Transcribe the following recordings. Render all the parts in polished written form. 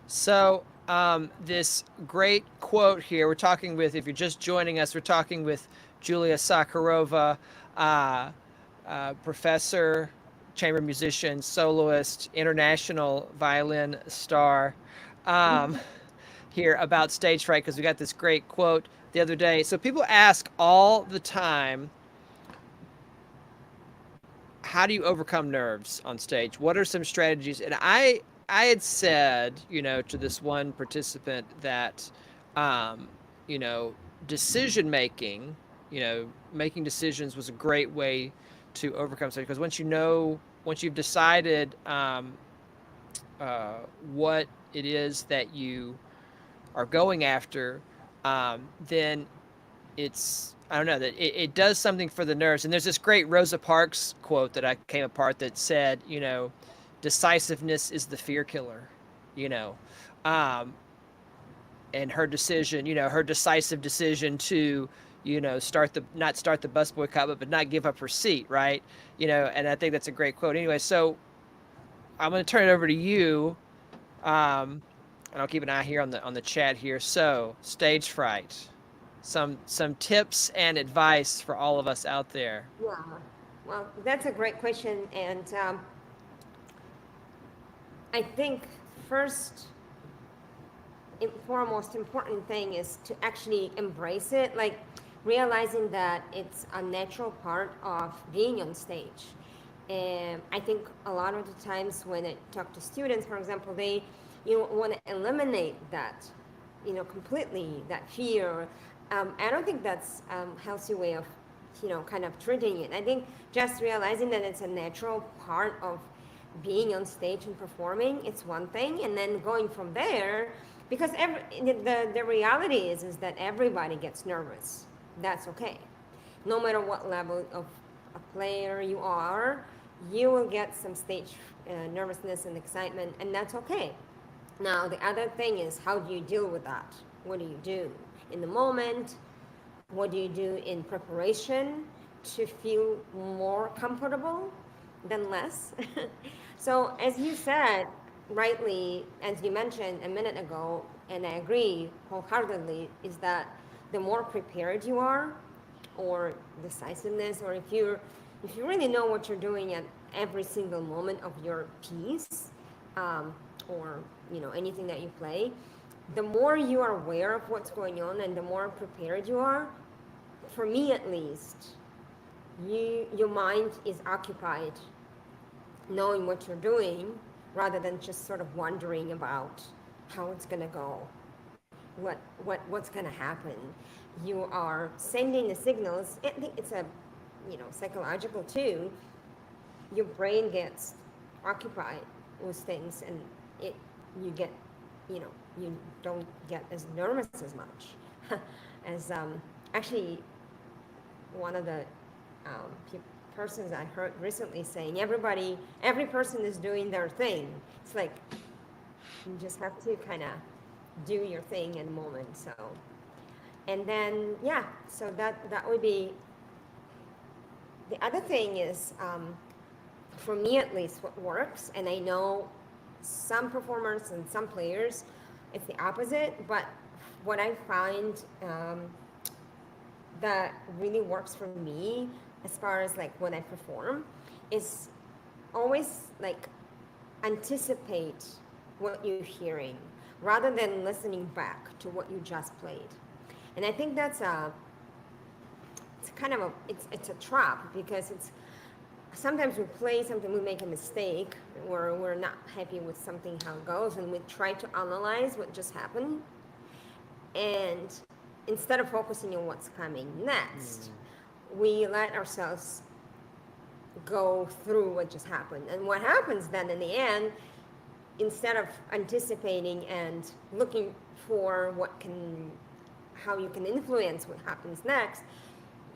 So, this great quote here, we're talking with, if you're just joining us, we're talking with Julia Sakharova, uh, professor, chamber musician, soloist, international violin star, um, here about stage fright, because we got this great quote the other day. So, people ask all the time, how do you overcome nerves on stage? What are some strategies? And I had said, to this one participant that, um, you know, decision making, making decisions was a great way to overcome something, because once you've decided what it is that you are going after, then it's, I don't know, that it does something for the nerves. And there's this great Rosa Parks quote that I came apart that said, decisiveness is the fear killer, you know. Um, and her decision, her decisive decision to, start the not start the bus boycott, but not give up her seat, right? And I think that's a great quote. Anyway, so I'm going to turn it over to you, um, and I'll keep an eye here on the chat here. So, stage fright, some tips and advice for all of us out there. Yeah, well, that's a great question. And I think first and foremost important thing is to actually embrace it, like realizing that it's a natural part of being on stage. And I think a lot of the times when I talk to students, for example, they want to eliminate that, completely, that fear. I don't think that's a healthy way of, kind of treating it. I think just realizing that it's a natural part of being on stage and performing, it's one thing, and then going from there, because the reality is that everybody gets nervous. That's okay. No matter what level of a player you are, you will get some stage nervousness and excitement, and that's okay. Now, the other thing is, how do you deal with that? What do you do in the moment? What do you do in preparation to feel more comfortable than less? So, as you said, rightly, as you mentioned a minute ago, and I agree wholeheartedly, is that the more prepared you are, or decisiveness, or if you really know what you're doing at every single moment of your piece, um, or anything that you play, the more you are aware of what's going on and the more prepared you are, for me at least, your mind is occupied knowing what you're doing rather than just sort of wondering about how it's going to go, what's going to happen. You are sending the signals. I think it's a psychological too. Your brain gets occupied with things, and it you get you don't get as nervous as much as actually one of the persons I heard recently saying, every person is doing their thing. It's like you just have to kind of do your thing in the moment. So, and then yeah, so that would be the other thing is, for me at least, what works, and I know some performers and some players, it's the opposite, but what I find that really works for me as far as like when I perform is always like anticipate what you're hearing rather than listening back to what you just played. And I think that's it's kind of it's a trap because it's sometimes we play something, we make a mistake, or we're not happy with something how it goes, and we try to analyze what just happened, and instead of focusing on what's coming next, we let ourselves go through what just happened. And what happens then in the end, instead of anticipating and looking for how you can influence what happens next,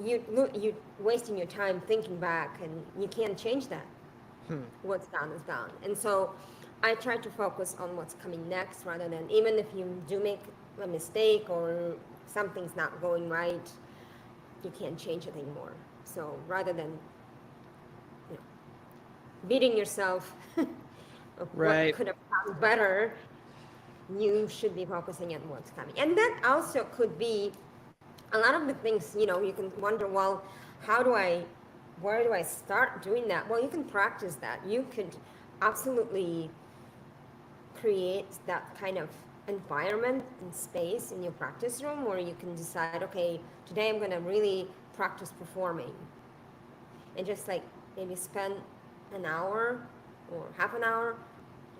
you wasting your time thinking back, and you can't change that. What's done is done. And so I try to focus on what's coming next rather than, even if you do make a mistake or something's not going right, you can't change it anymore. So rather than you know, beating yourself of what Right. could have gone better, you should be focusing on what's coming. And that also could be a lot of the things, you can wonder, well, how do I, where do I start doing that? Well, you can practice that. You could absolutely create that kind of environment and space in your practice room where you can decide, okay, today I'm going to really practice performing, and just like maybe spend an hour or half an hour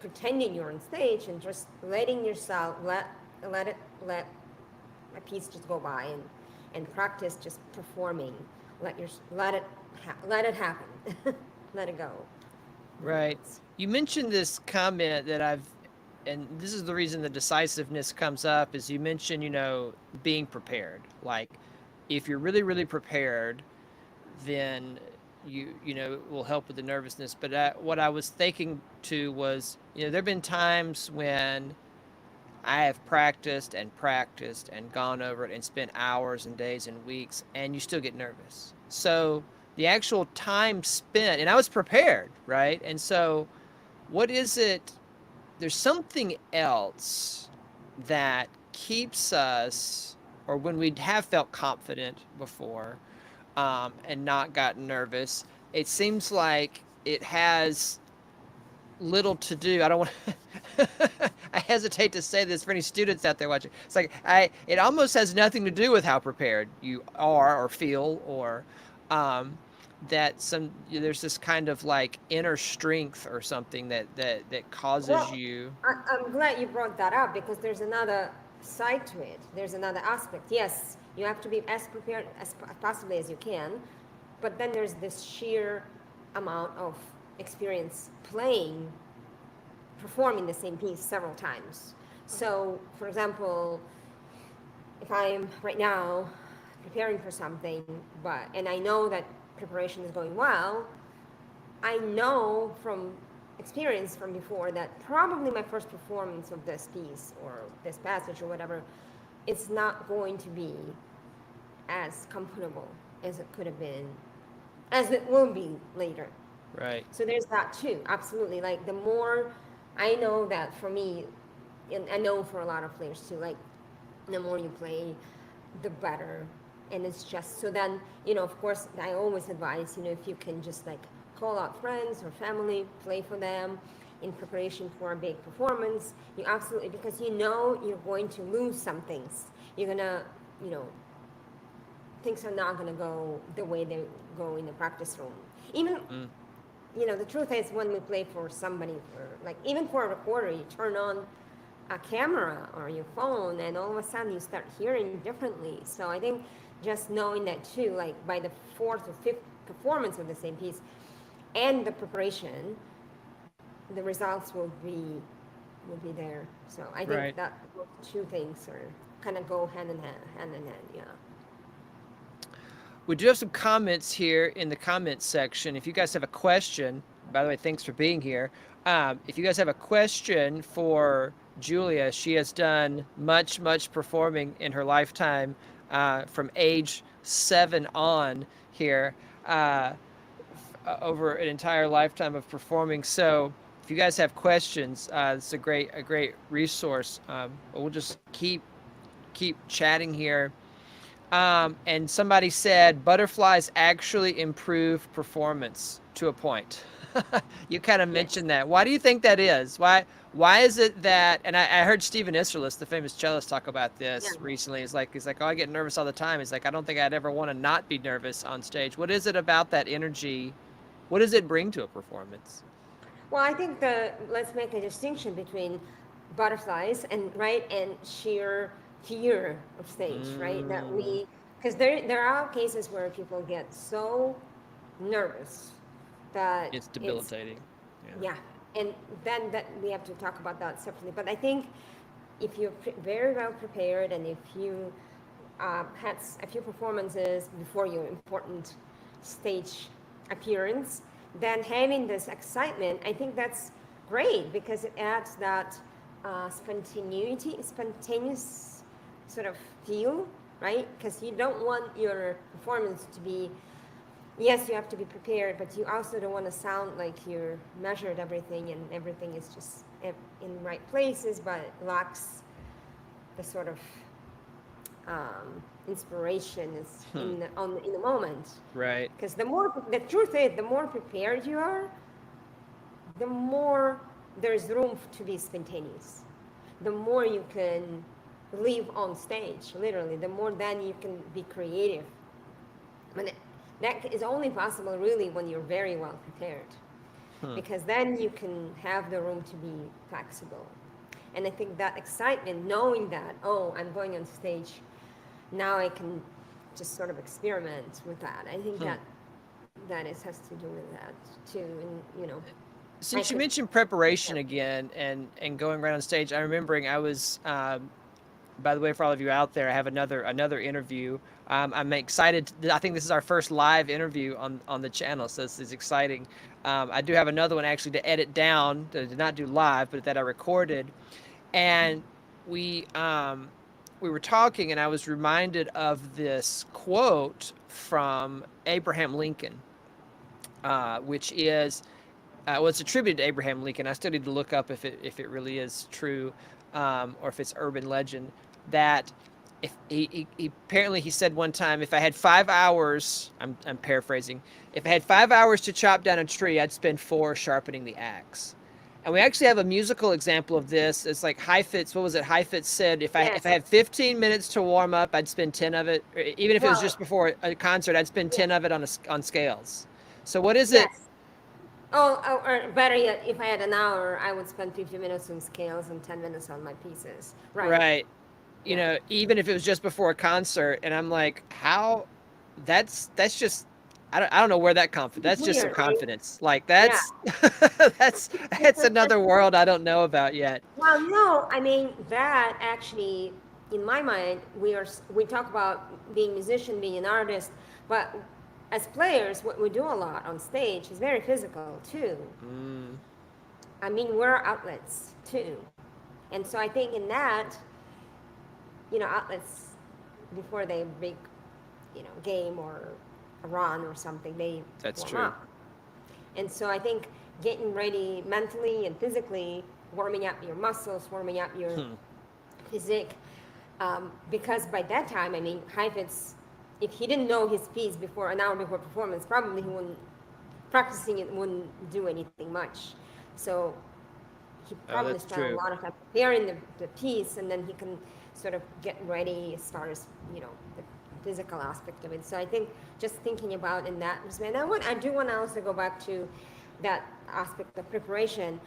pretending you're on stage and just letting yourself let a piece just go by, and practice just performing. Let it happen. Let it go. Right. You mentioned this comment that and this is the reason the decisiveness comes up, is you mentioned, being prepared. Like, if you're really, really prepared, then it will help with the nervousness. But what I was thinking too was, there have been times when I have practiced and gone over it and spent hours and days and weeks, and you still get nervous. So the actual time spent, and I was prepared, right? And so, what is it? There's something else that keeps us, or when we have felt confident before, and not gotten nervous, it seems like it has little to do. I don't want I hesitate to say this for any students out there watching. It's like it almost has nothing to do with how prepared you are or feel, or that there's this kind of like inner strength or something that causes Well, you. I'm glad you brought that up because there's another side to it. There's another aspect. Yes, you have to be as prepared as possibly as you can, but then there's this sheer amount of experience playing, performing the same piece several times. So, for example, if I'm right now preparing for something, and I know that preparation is going well, I know from experience from before that probably my first performance of this piece or this passage or whatever, it's not going to be as comfortable as it could have been, as it will be later. Right. So there's that too, absolutely. Like the more I know that for me, and I know for a lot of players too, like the more you play, the better. And it's just so then, of course, I always advise, if you can just like call out friends or family, play for them in preparation for a big performance. You absolutely, because you're going to lose some things. You're gonna, things are not gonna go the way they go in the practice room. Even, Mm. the truth is when we play for somebody, for like even for a recorder, you turn on a camera or your phone and all of a sudden you start hearing differently. So I think just knowing that too, like by the fourth or fifth performance of the same piece and the preparation, the results will be there. So I think Right. that those two things are kind of go hand in hand. Yeah. We do have some comments here in the comments section. If you guys have a question, by the way, thanks for being here. If you guys have a question for Julia, she has done much, much performing in her lifetime, from age 7 on here, over an entire lifetime of performing. So if you guys have questions, it's a great resource. We'll just keep chatting here. And somebody said butterflies actually improve performance to a point. You kind of Yes. mentioned that. Why do you think that is? Why is it that? And I heard Stephen Isserlis, the famous cellist, talk about Yeah. this recently. He's like, oh, I get nervous all the time. He's like, I don't think I'd ever want to not be nervous on stage. What is it about that energy? What does it bring to a performance? Well, I think let's make a distinction between butterflies and sheer fear of stage, right? That Mm, we, because there are cases where people get so nervous that it's it's, debilitating. Yeah. yeah, and then that we have to talk about that separately. But I think if you're very well prepared and if you had a few performances before your important stage appearance, then having this excitement, I think that's great because it adds that spontaneous sort of feel, right? Because you don't want your performance to be yes, you have to be prepared, but you also don't want to sound like you're measured everything and everything is just in right places, but it lacks the sort of inspiration is Hmm. in the moment. Right. Because the truth is, the more prepared you are, the more there's room to be spontaneous. The more you can live on stage, literally, the more then you can be creative. But that is only possible really when you're very well prepared, Hmm. because then you can have the room to be flexible. And I think that excitement, knowing that, oh, I'm going on stage, now I can just sort of experiment with that. I think Hmm. has to do with that too. And I Since you could, mentioned preparation again and going right on stage, I'm remembering I was by the way, for all of you out there, I have another interview. I'm excited. I think this is our first live interview on the channel, so this is exciting. I do have another one actually to edit down, to not do live, but that I recorded, and we um, we were talking, and I was reminded of this quote from Abraham Lincoln, which is well, it's attributed to Abraham Lincoln. I still need to look up if it really is true, or if it's urban legend. That if he apparently he said one time, if I had 5 hours, I'm paraphrasing, if I had 5 hours to chop down a tree, I'd spend four sharpening the axe. And we actually have a musical example of this. It's like Heifetz. What was it? Heifetz said, if I yes, had 15 minutes to warm up, I'd spend 10 of it. Or even if it was well, just before a concert, I'd spend yeah, 10 of it on scales. So what is it? yes. Oh, or better yet, if I had an hour, I would spend 50 minutes on scales and 10 minutes on my pieces. Right. Right. Yeah. Even if it was just before a concert, and I'm like, how? That's just I don't know where that confidence. That's just some Weird, right? confidence. Like Yeah. that's that's another world I don't know about yet. Well, no, I mean that actually, in my mind, we talk about being a musician, being an artist, but as players, what we do a lot on stage is very physical too. Mm, I mean, we're outlets too, and so I think in that, outlets before they big, game or a run or something, they that's warm true. up. And so I think getting ready mentally and physically, warming up your muscles, warming up your Hmm. physique, because by that time, I mean, Heifetz, if he didn't know his piece before an hour before performance, probably he wouldn't practicing it wouldn't do anything much. So he Oh, probably that's spent a true. lot of time preparing the piece, and then he can sort of get ready as far as the physical aspect of it. So I think just thinking about in that respect. I do want to also go back to that aspect of preparation.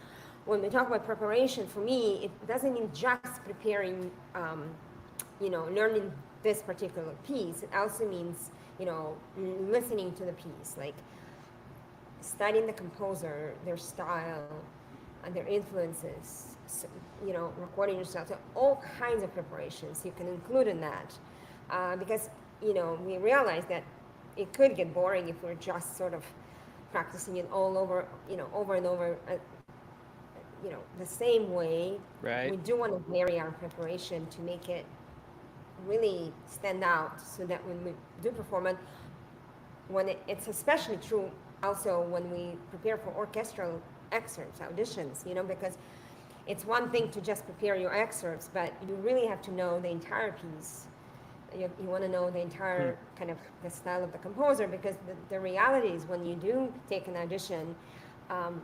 When we talk about preparation, for me, it doesn't mean just preparing, learning this particular piece. It also means, listening to the piece, like studying the composer, their style, and their influences, so, recording yourself. So all kinds of preparations you can include in that, because we realize that it could get boring if we're just sort of practicing it all over, over and over, the same way. Right. We do want to vary our preparation to make it really stand out, so that when we do perform it, it's especially true also when we prepare for orchestral excerpts, auditions, because it's one thing to just prepare your excerpts, but you really have to know the entire piece. You want to know the Hmm. entire kind of the style of the composer, because the reality is when you do take an audition, um,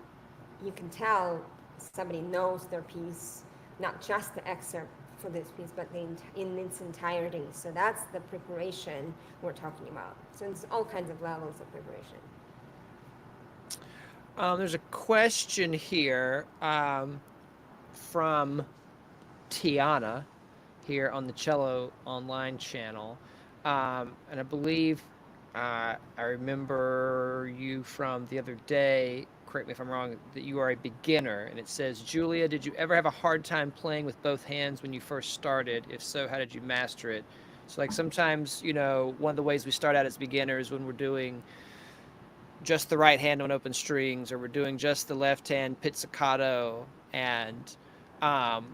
you can tell somebody knows their piece, not just the excerpt for this piece, but in its entirety. So that's the preparation we're talking about. So it's all kinds of levels of preparation. There's a question here from Tiana here on the Cello Online channel. And I believe I remember you from the other day. Correct me if I'm wrong. That you are a beginner, and it says, Julia, did you ever have a hard time playing with both hands when you first started? If so, how did you master it? So, like sometimes, one of the ways we start out as beginners when we're doing just the right hand on open strings, or we're doing just the left hand pizzicato, and um,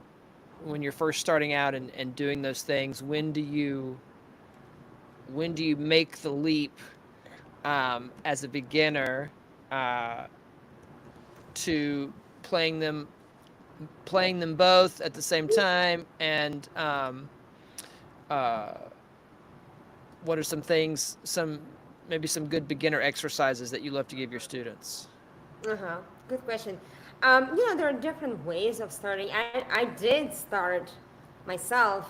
when you're first starting out and doing those things, when do you make the leap as a beginner uh, to playing them playing them both at the same time, and uh, what are some things, some maybe some good beginner exercises that you love to give your students? Uh-huh. Good question. There are different ways of starting. I did start myself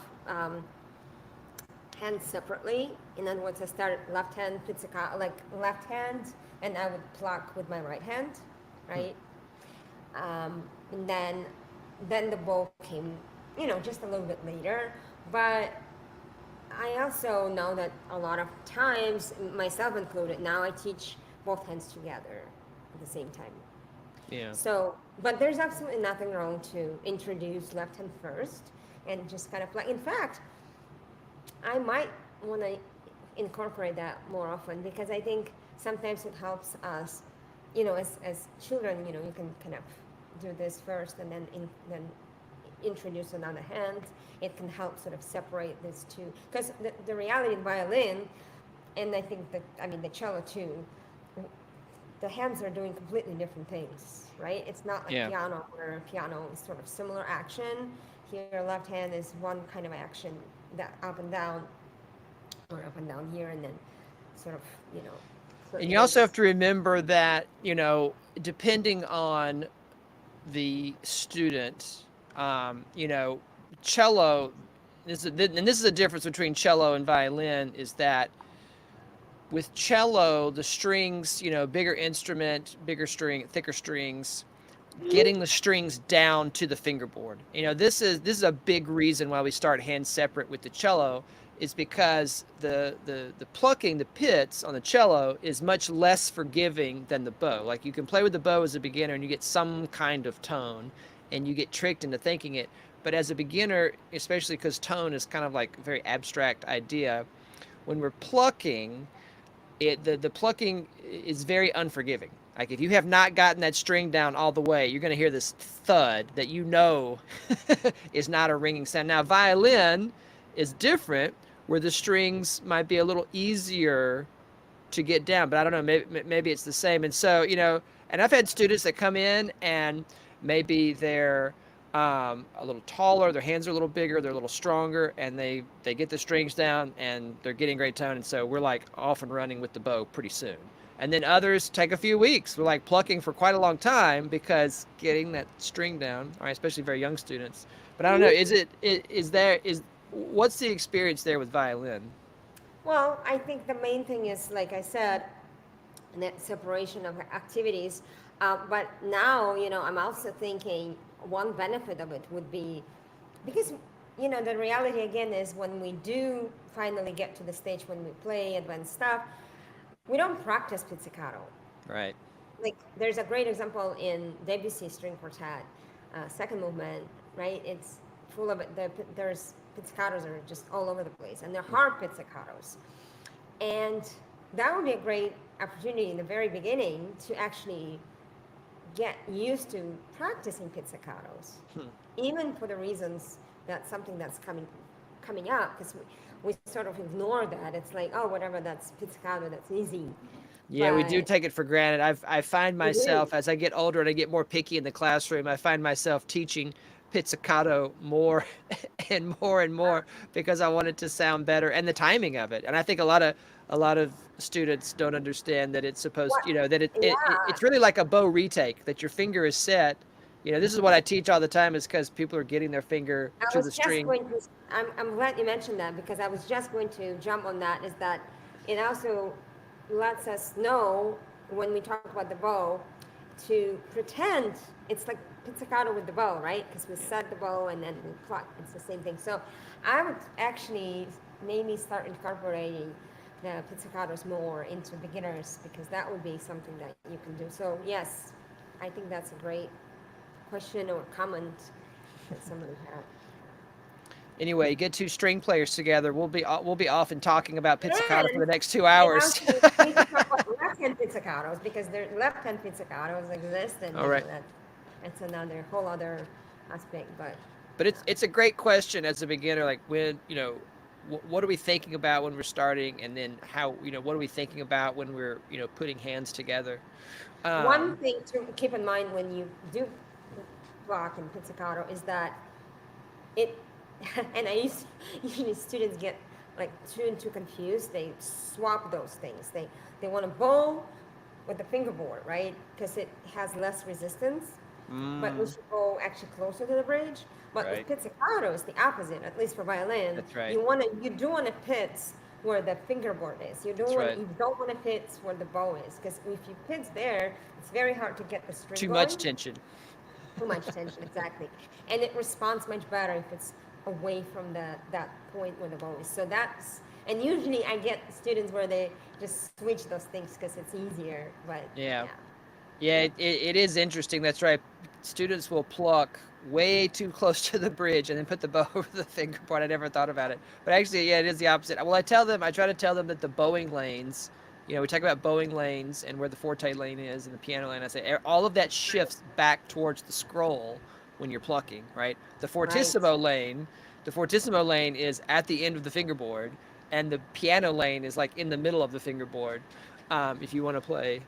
hands separately. In other words, I started left hand pizzicato, like left hand, and I would pluck with my right hand, Hmm. right? And then the bow came, just a little bit later. But I also know that a lot of times, myself included, now I teach both hands together at the same time. Yeah. So, but there's absolutely nothing wrong to introduce left hand first and just kind of like, in fact, I might want to incorporate that more often because I think sometimes it helps us, as children, you can kind of do this first and then introduce another hand. It can help sort of separate these two because the reality in violin, and I think that I mean the cello too, the hands are doing completely different things, right? It's not like Yeah. piano where piano is sort of similar action. Here, left hand is one kind of action, that up and down, or up and down here, and then sort of, you know, And flip you also have this. to remember that, depending on the student, cello, and this is a difference between cello and violin, is that with cello, the strings, bigger instrument, bigger string, thicker strings, getting the strings down to the fingerboard. This is a big reason why we start hand separate with the cello, is because the plucking the pits on the cello is much less forgiving than the bow. Like you can play with the bow as a beginner and you get some kind of tone and you get tricked into thinking it. But as a beginner, especially because tone is kind of like a very abstract idea, when we're plucking, the plucking is very unforgiving. Like if you have not gotten that string down all the way, you're going to hear this thud that is not a ringing sound. Now violin is different, where the strings might be a little easier to get down, but I don't know, maybe it's the same. And so, and I've had students that come in and maybe they're a little taller, their hands are a little bigger, they're a little stronger, and they get the strings down and they're getting great tone. And so we're like off and running with the bow pretty soon. And then others take a few weeks. We're like plucking for quite a long time because getting that string down, all right, especially very young students. But I don't know, is what's the experience there with violin? Well, I think the main thing is, like I said, that separation of activities. But now, I'm also thinking one benefit of it would be because, the reality again is when we do finally get to the stage when we play advanced stuff, we don't practice pizzicato. Right. Like, there's a great example in Debussy String Quartet, second movement, right? It's full of it. There's pizzicatos are just all over the place, and they're hard pizzicatos. And that would be a great opportunity in the very beginning to actually get used to practicing pizzicatos, Hmm. even for the reasons that something that's coming up, because we sort of ignore that. It's like, oh, whatever, that's pizzicato, that's easy. Yeah, we do But take it for granted. I find we do. myself as I get older and I get more picky in the classroom, I find myself teaching pizzicato more and more because I want it to sound better and the timing of it. And I think a lot of students don't understand that it's supposed, What? that Yeah, it's really like a bow retake, that your finger is set. This is what I teach all the time, is because people are getting their finger I to was the just string. going to. I'm glad you mentioned that because I was just going to jump on that. Is that it also lets us know when we talk about the bow to pretend it's like pizzicato with the bow, right? Because we Yeah. set the bow and then we pluck. It's the same thing. So I would actually maybe start incorporating the pizzicatos more into beginners because that would be something that you can do. So yes, I think that's a great question or comment that somebody had. Anyway, get two string players together. We'll be off and talking about pizzicato for And the next 2 and hours. also we can talk about left-hand pizzicatos because there left-hand pizzicatos exist, and All right. that's another whole other aspect. But But it's a great question as a beginner. Like, what are we thinking about when we're starting, and then how, what are we thinking about when we're, putting hands together. One um, thing to keep in mind when you do block and pizzicato is that it, and I used usually students get like too confused. They swap those things. They want to bow with the fingerboard, right? Because it has less resistance. But we mm, should go actually closer to the bridge. But with right, pizzicato, it's the opposite. At least for violin, that's right, you do want to pitch where the fingerboard is. that's right. You don't want to pitch where the bow is, because if you pitch there, it's very hard to get the string Too much going. tension. Too much tension, exactly. And it responds much better if it's away from that point where the bow is. So that's, and usually I get students where they just switch those things because it's easier. But Yeah. yeah, Yeah, it is interesting. That's right. Students will pluck way too close to the bridge and then put the bow over the fingerboard. I never thought about it. But actually, yeah, it is the opposite. Well, I try to tell them that the bowing lanes, we talk about bowing lanes and where the forte lane is and the piano lane. I say all of that shifts back towards the scroll when you're plucking, right? right, The fortissimo lane is at the end of the fingerboard, and the piano lane is like in the middle of the fingerboard. If you want to play,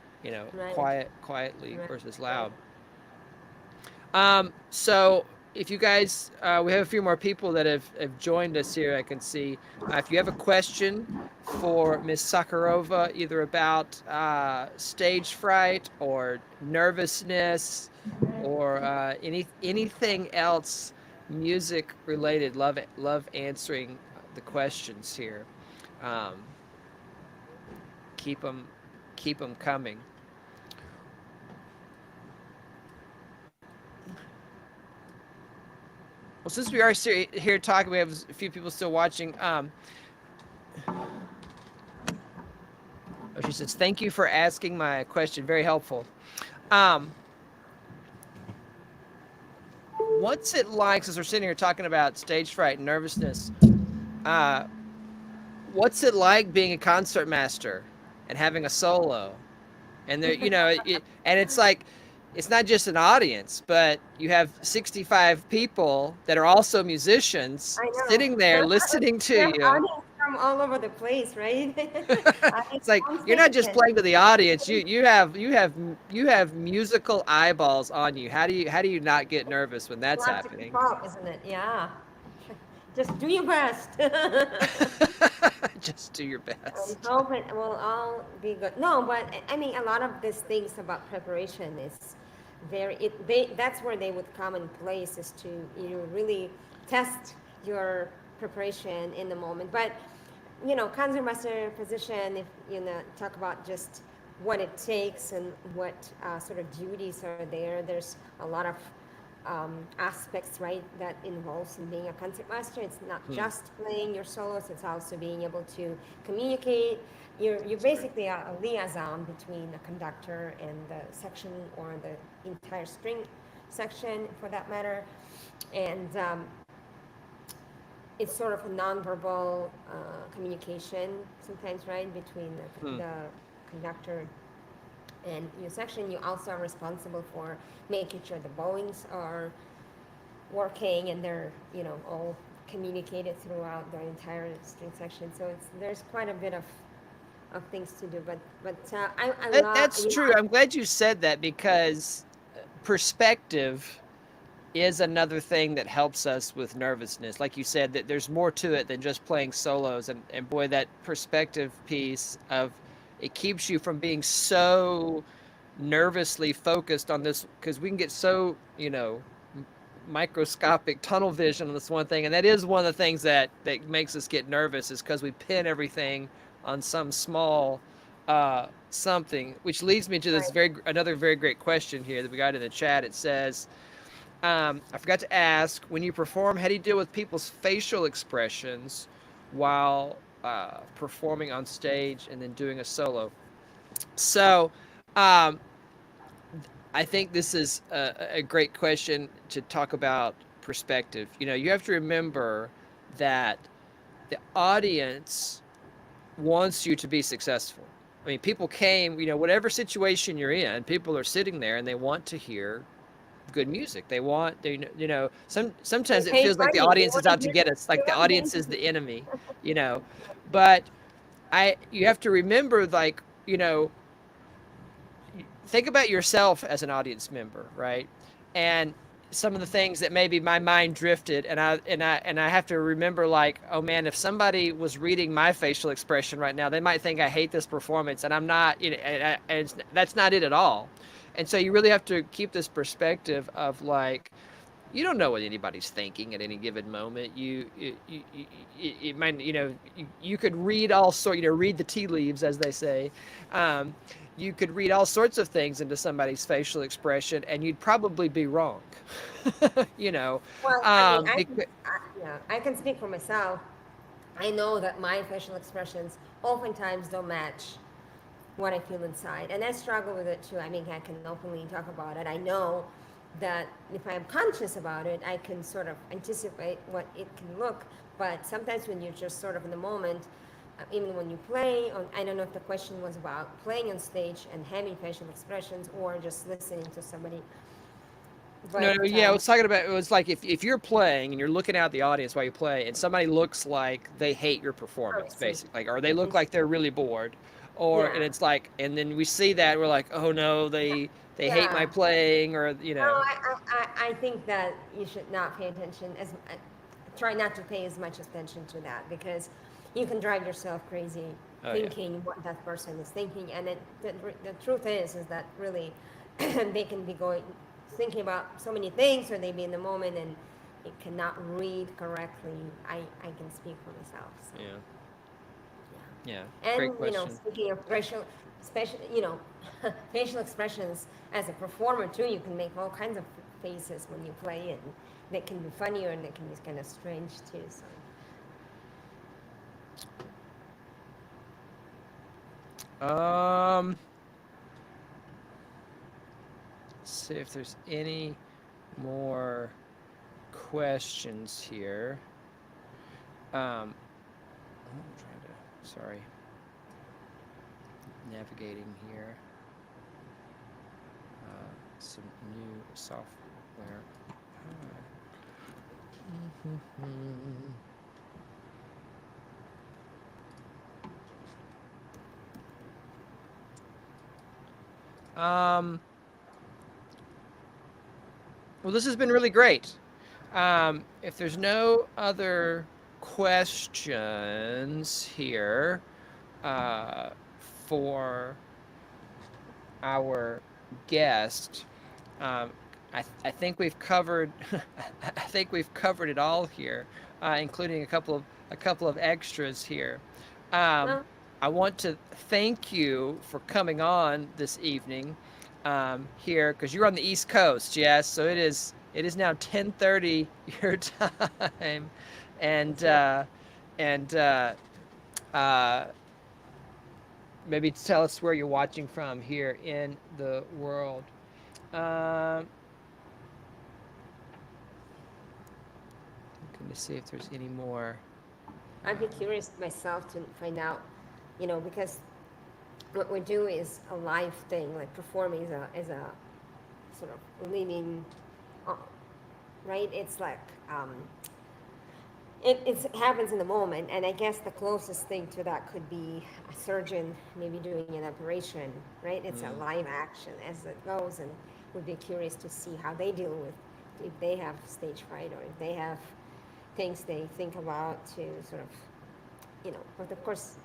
right, quietly right, versus right. loud. So if you guys, we have a few more people that have joined us here. I can see. If you have a question for Miss Sakharova, either about stage fright or nervousness or anything else music related, love answering the questions here. Um, keep them keep them coming. Well, since we are here talking, we have a few people still watching. She says, "Thank you for asking my question. Very helpful." Um, what's it like? Since we're sitting here talking about stage fright and nervousness, uh, what's it like being a concert master and having a solo? And there, and it's like, it's not just an audience, but you have 65 people that are also musicians I know. sitting there listening to We have you. audience from all over the place, right? Audience It's like on you're stage not just and playing to the audience. You have musical eyeballs on you. How do you not get nervous when you that's have to keep happening? up, isn't it? Yeah. Just do your best. Just do your And best. hope it will all be good. No, but I mean, a lot of these things about preparation is that's where they would come in place, is to really test your preparation in the moment. But concert master position, if talk about just what it takes and what sort of duties are there. There's a lot of aspects, right, that involves in being a concert master. It's not Hmm, just playing your solos; it's also being able to communicate. You're that's true. basically a liaison between the conductor and the section, or the entire string section, for that matter. And it's sort of a nonverbal communication sometimes, right, between Hmm, the conductor and your section. You also are responsible for making sure the bowings are working and they're all communicated throughout the entire string section. So there's quite a bit of things to do. But I love, that's true. I'm glad you said that because perspective is another thing that helps us with nervousness. Like you said, that there's more to it than just playing solos, and boy, that perspective piece of it keeps you from being so nervously focused on this, because we can get so, microscopic tunnel vision on this one thing, and that is one of the things that makes us get nervous, is because we pin everything on some small something, which leads me to this right. another very great question here that we got in the chat. It says, I forgot to ask, when you perform, how do you deal with people's facial expressions while performing on stage and then doing a solo? So, um, I think this is a great question to talk about perspective. You have to remember that the audience wants you to be successful. I mean, people came, whatever situation you're in, people are sitting there and they want to hear good music. They want, They sometimes it pay feels like the money. They audience want is to out to hear. get us, They like the want to audience hear. is the enemy, you know. But you have to remember, like, think about yourself as an audience member, right? And some of the things that maybe my mind drifted, and I have to remember, like, oh man, if somebody was reading my facial expression right now, they might think I hate this performance, and I'm not, that's not it at all. And so you really have to keep this perspective of, like, you don't know what anybody's thinking at any given moment. It might, you could read read the tea leaves, as they say. Um, you could read all sorts of things into somebody's facial expression, and you'd probably be wrong. you know, Well, I mean, because, yeah, I can speak for myself. I know that my facial expressions oftentimes don't match what I feel inside, and I struggle with it too. I mean, I can openly talk about it. I know that if I'm conscious about it, I can sort of anticipate what it can look. But sometimes when you're just sort of in the moment, even when you play, I don't know if the question was about playing on stage and having facial expressions or just listening to somebody. no, But no, yeah, I was talking about, it was like, if you're playing and you're looking out the audience while you play, and somebody looks like they hate your oh, I performance, see. basically, like, or they Mhm. look like they're really bored, and Yeah, it's like, and then we see that, we're like, oh no, they hate my yeah. playing, or No, I think that you should not pay attention try not to pay as much attention to that because you can drive yourself crazy oh yeah, thinking what that person is thinking, and the truth is that really they can be going thinking about so many things, or they be in the moment and it cannot read correctly. I can speak for myself, so. yeah, yeah, Yeah. great And question. speaking of special, facial expressions as a performer too, you can make all kinds of faces when you play, and that can be funnier and that can be kind of strange too. So Um, let's see if there's any more questions here. I'm trying to, sorry, navigating here. Some new software. Um, well, this has been really great. If there's no other questions here for our guest, um, I think we've covered I think we've covered it all here, including a couple of extras here. Um, well, I want to thank you for coming on this evening here, because you're on the East Coast, yes. So it is now 10:30 your time, and that's right. uh, and uh, maybe tell us where you're watching from here in the world. Um, Looking to see if there's any more. I'd be curious myself to find out, because what we do is a live thing, like performing is a sort of living, uh, right? It's like it happens in the moment, and I guess the closest thing to that could be a surgeon maybe doing an operation, right? It's a Mm, live action as it goes, and would be curious to see how they deal with if they have stage fright or if they have things they think about to sort of, but of course,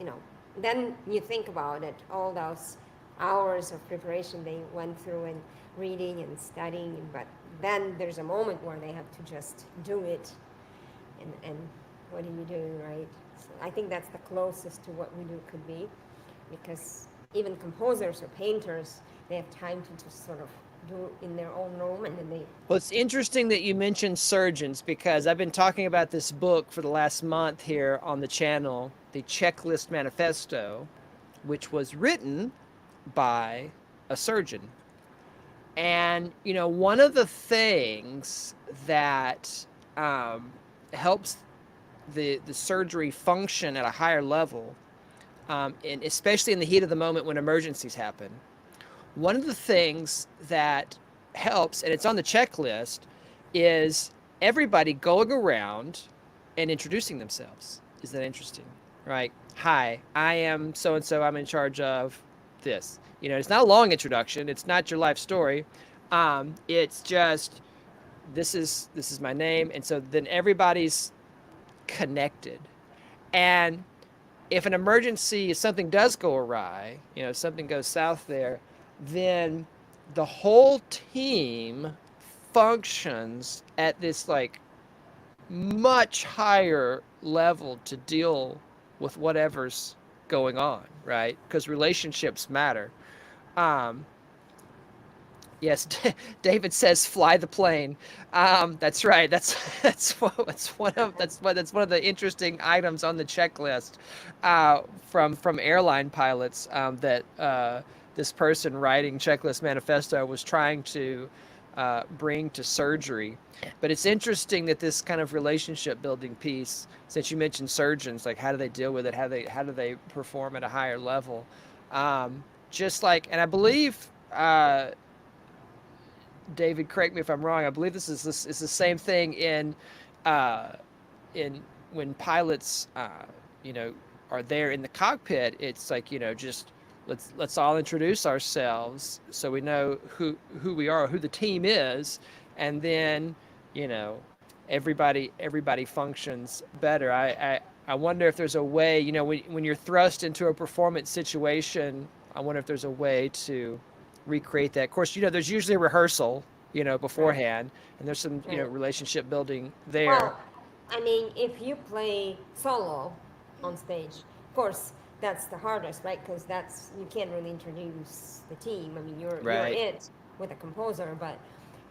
then you think about it, all those hours of preparation they went through and reading and studying, but then there's a moment where they have to just do it, and what do you do, right? So I think that's the closest to what we do could be, because even composers or painters, they have time to just sort of do in their own room, and then they. Well, it's interesting that you mentioned surgeons, because I've been talking about this book for the last month here on the channel, the Checklist Manifesto, which was written by a surgeon. And, one of the things that helps the surgery function at a higher level, and especially in the heat of the moment when emergencies happen, one of the things that helps, and it's on the checklist, is everybody going around and introducing themselves. Is that interesting? Right? Hi, I am so and so. I'm in charge of this. It's not a long introduction. It's not your life story. It's just this is my name, and so then everybody's connected. And if an emergency, if something does go awry, if something goes south there, then the whole team functions at this like much higher level to deal with whatever's going on, right? Because relationships matter. Um, yes, David says fly the plane. That's right. That's one of the interesting items on the checklist from airline pilots that this person writing checklist manifesto was trying to bring to surgery. But it's interesting that this kind of relationship building piece, since you mentioned surgeons, like how do they deal with it? How do they perform at a higher level? Just like, and I believe. David, correct me if I'm wrong. I believe this is the same thing uh, in when pilots, you know, are there in the cockpit. It's like just let's all introduce ourselves so we know who we are, who the team is, and then you know everybody functions better. I wonder if there's a way, when you're thrust into a performance situation. I wonder if there's a way to recreate that. Of course, there's usually a rehearsal, Right. beforehand, and there's some, Right. relationship building there. Well, I mean, if you play solo on stage, of course, that's the hardest, right? Because that's you can't really introduce the team. I mean, you're Right. it with a composer, but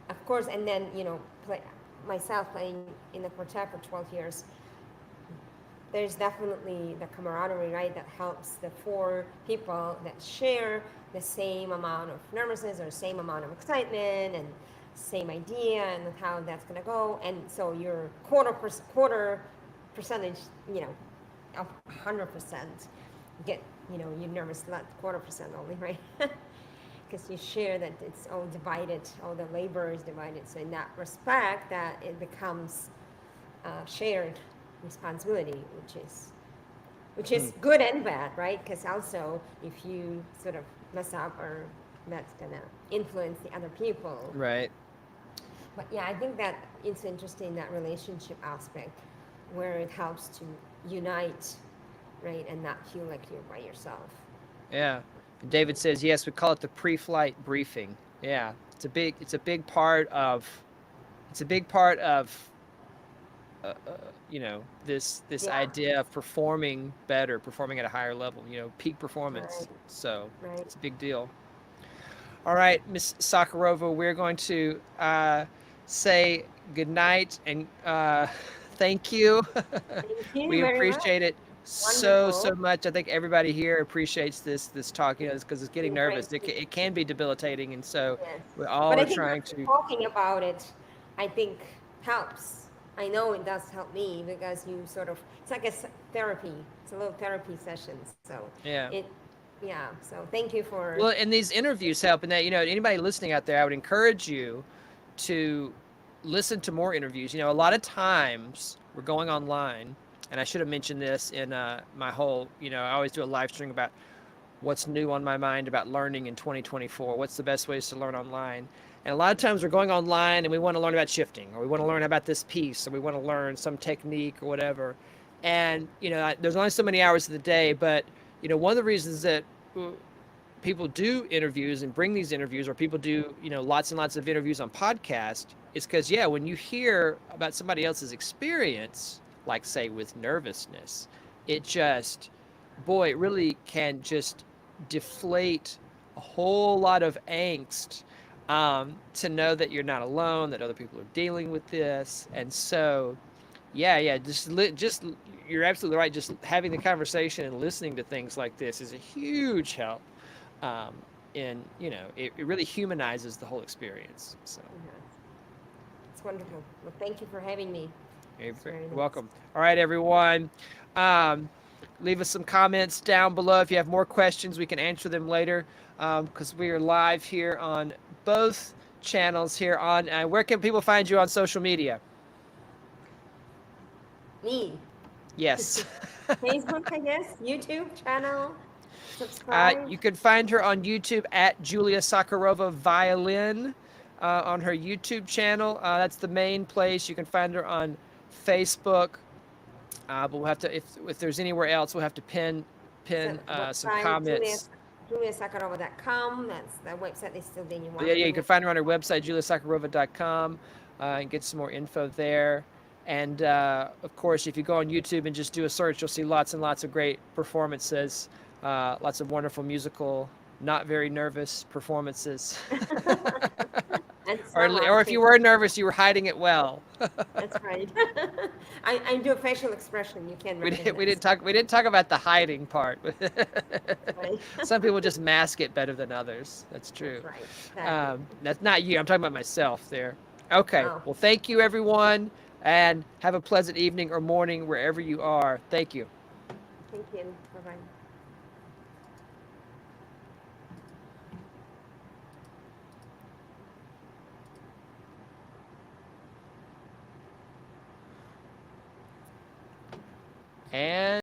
of course, and then play myself playing in the quartet for 12 years. There's definitely the camaraderie, right? That helps the four people that share the same amount of nervousness or same amount of excitement and same idea and how that's gonna go. And so your quarter percentage, of 100% get you're nervous not quarter% only, right? Because you share that it's all divided, all the labor is divided. So in that respect, that it becomes shared responsibility, which is Hmm. good and bad, right? Because also if you sort of mess up, or that's gonna influence the other people. Right. But yeah, I think that it's interesting, that relationship aspect where it helps to unite, right, and not feel like you're by yourself. Yeah. And David says yes. We call it the pre-flight briefing. Yeah. It's a big part of. It's a big part of. This Yeah, idea of performing better, performing at a higher level. Peak right, performance. So right. it's a big deal. All right, Miss Sakharova, we're going to say goodnight and thank you. Thank you We very much. appreciate it so Wonderful. much. I think everybody here appreciates this talk, because it's It's getting been great nervous. It, speaking it to can be debilitating, and so you. Yes. we all But I are think trying just to. talking about it, I think helps. I know it does help me because you sort of, it's like therapy. It's a little therapy session. So Yeah. it, yeah. So thank you for, Well, and these interviews help, and that anybody listening out there, I would encourage you to listen to more interviews. A lot of times we're going online, and I should have mentioned this in my whole. I always do a live stream about what's new on my mind about learning in 2024. What's the best ways to learn online? And a lot of times we're going online and we want to learn about shifting, or we want to learn about this piece, or we want to learn some technique or whatever. And there's only so many hours of the day, but one of the reasons that people do interviews and bring these interviews, or people do lots and lots of interviews on podcast, is because when you hear about somebody else's experience, like say with nervousness, it just, boy, it really can just deflate a whole lot of angst, to know that you're not alone, that other people are dealing with this. And so yeah, just you're absolutely right. Just having the conversation and listening to things like this is a huge help. Um, and it really humanizes the whole experience. So it's wonderful. Well, thank you for having me. you're It's very nice. welcome. All right, everyone. Um, leave us some comments down below if you have more questions. We can answer them later, because we are live here on both channels here on. Where can people find you on social media? Me. Yes. Facebook, I guess. YouTube channel. Subscribe. You can find her on YouTube at Julia Sakharova Violin on her YouTube channel. That's the main place. You can find her on Facebook. But we'll have to, if there's anywhere else, we'll have to pin So some website, comments. juliasakharova.com. That's the website is still being But yeah, you working. can find her on her website, juliasakharova.com, and get some more info there. And of course, if you go on YouTube and just do a search, you'll see lots and lots of great performances, lots of wonderful musical, not very nervous performances. And or, some or if you were nervous, you were hiding it well. That's right. I do a facial expression. You can recognize. We didn't talk about the hiding part. Right. Some people just mask it better than others. That's true. That's right. That's not you. I'm talking about myself there. Okay. Oh. Well, thank you, everyone, and have a pleasant evening or morning wherever you are. Thank you. Thank you. Bye bye. And